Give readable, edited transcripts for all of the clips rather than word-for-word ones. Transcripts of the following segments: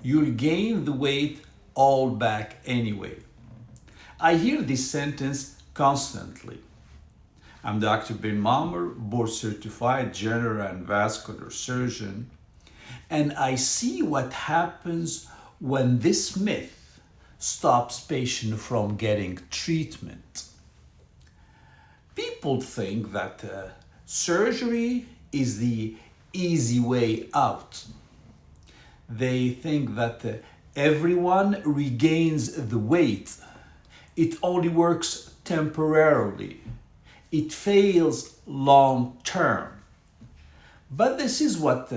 you'll gain the weight all back anyway. I hear this sentence constantly. I'm Dr. BenMaamer, board certified general and vascular surgeon, and I see what happens when this myth stops patients from getting treatment. People think that surgery is the easy way out. They think that everyone regains the weight. It only works temporarily. It fails long term. But this is what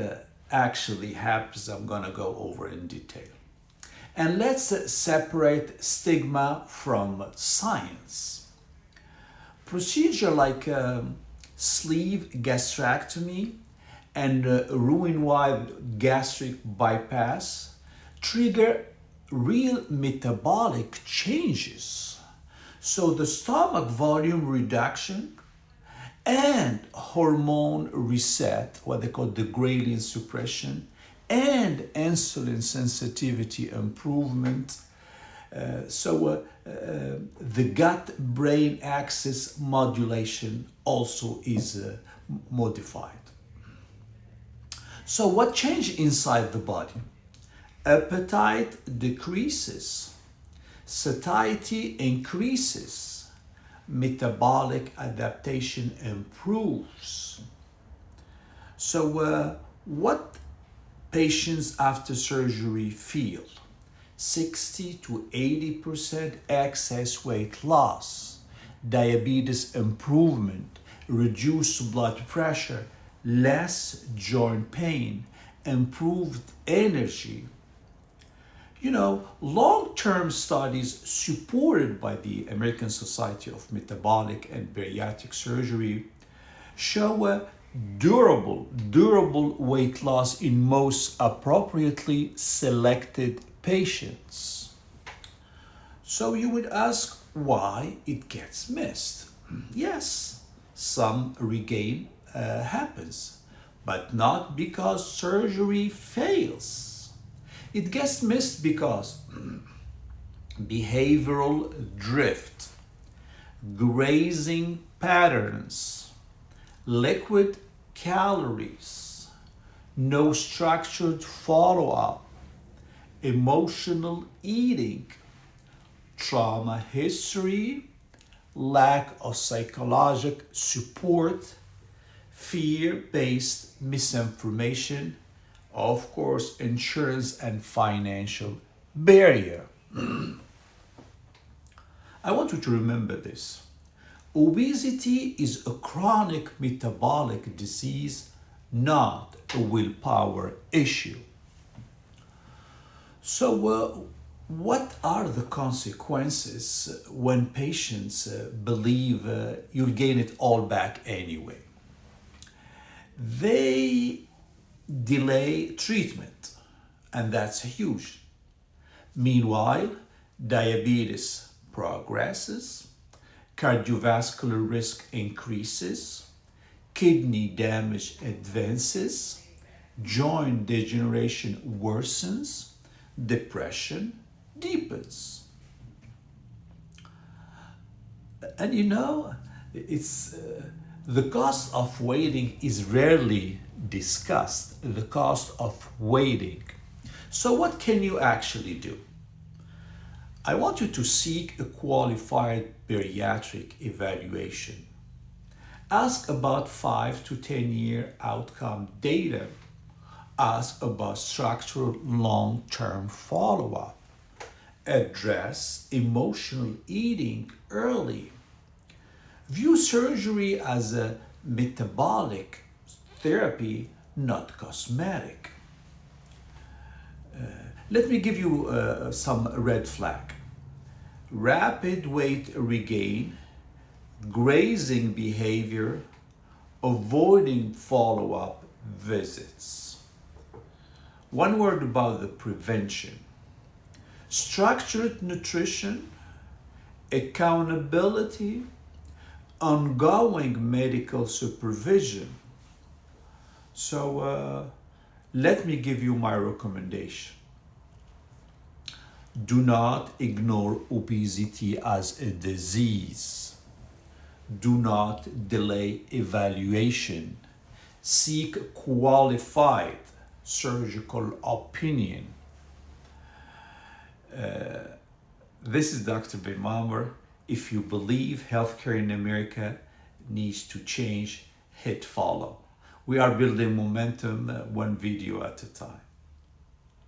actually happens. I'm going to go over in detail. And let's separate stigma from science. Procedure like sleeve gastrectomy and Roux-en-Y gastric bypass trigger real metabolic changes. So the stomach volume reduction and hormone reset, what they call the ghrelin suppression, and insulin sensitivity improvement. The gut-brain axis modulation also is modified. So what changed inside the body? Appetite decreases, satiety increases, metabolic adaptation improves. So what patients after surgery feel? 60 to 80% excess weight loss, diabetes improvement, reduced blood pressure, less joint pain, improved energy. You know, long-term studies supported by the American Society of Metabolic and Bariatric Surgery show a durable weight loss in most appropriately selected patients. So you would ask why it gets missed. Yes, some regain happens, but not because surgery fails. It gets missed because behavioral drift, grazing patterns, liquid calories, no structured follow-up, emotional eating, trauma history, lack of psychological support, fear-based misinformation, of course, insurance and financial barrier. I want you to remember this. Obesity is a chronic metabolic disease, not a willpower issue. So, what are the consequences when patients believe you'll gain it all back anyway? They delay treatment, and that's huge. Meanwhile, diabetes progresses, cardiovascular risk increases, kidney damage advances, joint degeneration worsens, depression deepens. And you know, it's the cost of waiting is rarely discussed, the cost of waiting. So what can you actually do? I want you to seek a qualified bariatric evaluation. Ask about 5 to 10 year outcome data. Ask about structural long-term follow-up. Address emotional eating early. View surgery as a metabolic therapy, not cosmetic. Let me give you some red flag. Rapid weight regain, grazing behavior, avoiding follow-up visits. One word about the prevention. Structured nutrition, accountability, ongoing medical supervision. So let me give you my recommendation. Do not ignore obesity as a disease. Do not delay evaluation. Seek qualified surgical opinion. This is Dr. BenMaamer. If you believe healthcare in America needs to change, hit follow. We are building momentum one video at a time.